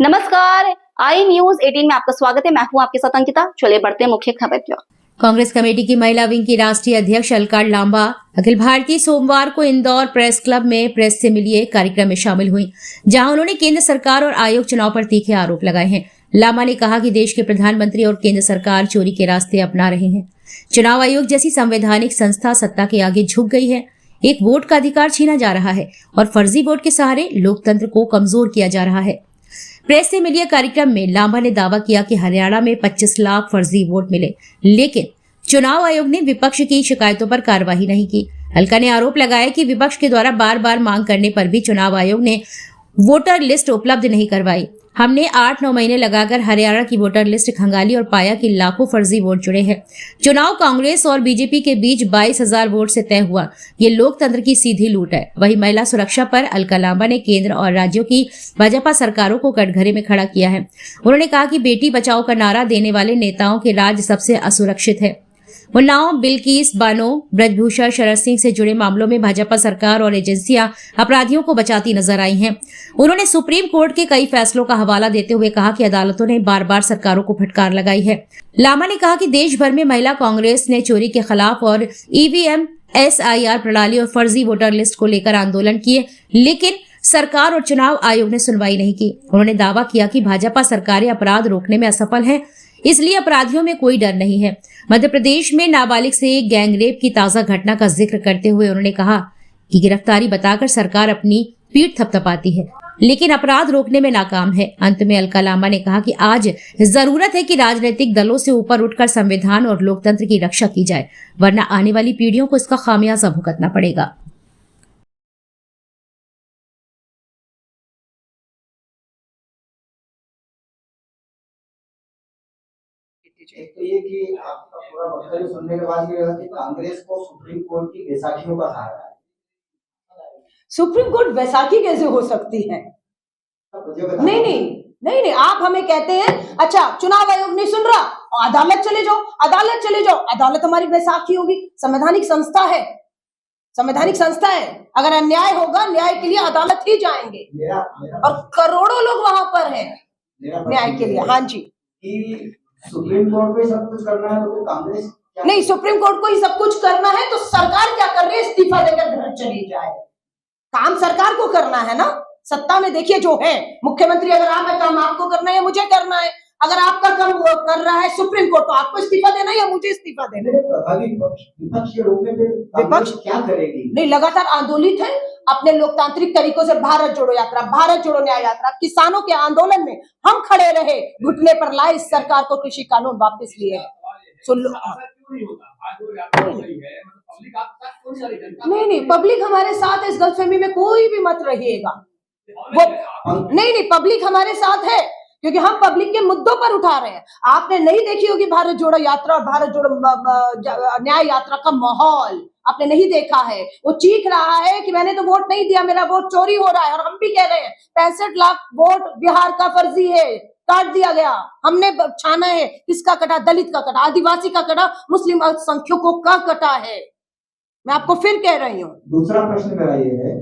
नमस्कार, आई न्यूज 18 में आपका स्वागत है। मैं हूं आपके साथ अंकिता। चलिए बढ़ते हैं मुख्य खबर की ओर। कांग्रेस कमेटी की महिला विंग की राष्ट्रीय अध्यक्ष अलका लांबा अखिल भारतीय सोमवार को इंदौर प्रेस क्लब में प्रेस से मिलिए कार्यक्रम में शामिल हुई, जहां उन्होंने केंद्र सरकार और आयोग चुनाव पर तीखे आरोप लगाए हैं। लांबा ने कहा कि देश के प्रधानमंत्री और केंद्र सरकार चोरी के रास्ते अपना रहे हैं। चुनाव आयोग जैसी संवैधानिक संस्था सत्ता के आगे झुक गई है। एक वोट का अधिकार छीना जा रहा है और फर्जी वोट के सहारे लोकतंत्र को कमजोर किया जा रहा है। प्रेस से मिलिए कार्यक्रम में लांबा ने दावा किया कि हरियाणा में 25 लाख फर्जी वोट मिले, लेकिन चुनाव आयोग ने विपक्ष की शिकायतों पर कार्रवाई नहीं की। अलका ने आरोप लगाया कि विपक्ष के द्वारा बार बार मांग करने पर भी चुनाव आयोग ने वोटर लिस्ट उपलब्ध नहीं करवाई। हमने 8-9 महीने लगाकर हरियाणा की वोटर लिस्ट खंगाली और पाया कि लाखों फर्जी वोट जुड़े हैं। चुनाव कांग्रेस और बीजेपी के बीच 22,000 वोट से तय हुआ। ये लोकतंत्र की सीधी लूट है। वहीं महिला सुरक्षा पर अलका लांबा ने केंद्र और राज्यों की भाजपा सरकारों को कटघरे में खड़ा किया है। उन्होंने कहा कि बेटी बचाओ का नारा देने वाले नेताओं के राज्य सबसे असुरक्षित है। उन्नाव, बिल्किस बानो, ब्रजभूषण शरद सिंह से जुड़े मामलों में भाजपा सरकार और एजेंसियां अपराधियों को बचाती नजर आई हैं। उन्होंने सुप्रीम कोर्ट के कई फैसलों का हवाला देते हुए कहा कि अदालतों ने बार बार सरकारों को फटकार लगाई है। लांबा ने कहा कि देश भर में महिला कांग्रेस ने चोरी के खिलाफ और ईवीएम, SIR प्रणाली और फर्जी वोटर लिस्ट को लेकर आंदोलन किए, लेकिन सरकार और चुनाव आयोग ने सुनवाई नहीं की। उन्होंने दावा किया कि भाजपा सरकारें अपराध रोकने में असफल है, इसलिए अपराधियों में कोई डर नहीं है। मध्य प्रदेश में नाबालिग से गैंगरेप की ताजा घटना का जिक्र करते हुए उन्होंने कहा कि गिरफ्तारी बताकर सरकार अपनी पीठ थपथपाती है, लेकिन अपराध रोकने में नाकाम है। अंत में अलका लांबा ने कहा कि आज जरूरत है कि राजनीतिक दलों से ऊपर उठकर संविधान और लोकतंत्र की रक्षा की जाए, वरना आने वाली पीढ़ियों को इसका खामियाजा भुगतना पड़ेगा। एक तो ये कि आपका पूरा वक्तव्य सुनने के बाद ये लगा कि कांग्रेस को सुप्रीम कोर्ट की बैसाखियों का सहारा है। सुप्रीम कोर्ट बैसाखी कैसे हो सकती है? नहीं, आप हमें कहते हैं अच्छा चुनाव आयोग नहीं सुन रहा, अदालत चले जाओ। अदालत हमारी बैसाखी होगी? संवैधानिक संस्था है। अगर अन्याय होगा, न्याय के लिए अदालत ही जाएंगे और करोड़ों लोग वहां पर हैं न्याय के लिए। हाँ जी, सुप्रीम कोर्ट को ही सब कुछ करना है तो कांग्रेस नहीं, सुप्रीम कोर्ट को ही सब कुछ करना है तो सरकार क्या कर रही है? इस्तीफा देकर घर चली जाए। काम सरकार को करना है ना। सत्ता में देखिए जो है मुख्यमंत्री, अगर आप है काम आपको करना है या मुझे करना है। अगर आपका काम वो कर रहा है सुप्रीम कोर्ट, तो आपको इस्तीफा देना है या मुझे इस्तीफा देना है? विपक्ष क्या करेगी? नहीं, लगातार आंदोलित है अपने लोकतांत्रिक तरीकों से। भारत जोड़ो यात्रा, भारत जोड़ो न्याय यात्रा, किसानों के आंदोलन में हम खड़े रहे, घुटने पर लाए इस सरकार को कृषि कानून वापस लिए। नहीं, पब्लिक हमारे साथ है। इस गलतफहमी में कोई भी मत रहिएगा। वो नहीं, पब्लिक हमारे साथ है क्योंकि हम पब्लिक के मुद्दों पर उठा रहे हैं। आपने नहीं देखी होगी भारत जोड़ो यात्रा और भारत जोड़ो न्याय यात्रा का माहौल, आपने नहीं देखा है। वो चीख रहा है कि मैंने तो वोट नहीं दिया, मेरा वोट चोरी हो रहा है। और हम भी कह रहे हैं 65 लाख वोट बिहार का फर्जी है, काट दिया गया। हमने छाना है, किसका कटा? दलित का कटा, आदिवासी का कटा, मुस्लिम अल्पसंख्यकों का कटा है। मैं आपको फिर कह रही हूँ। दूसरा प्रश्न मेरा ये है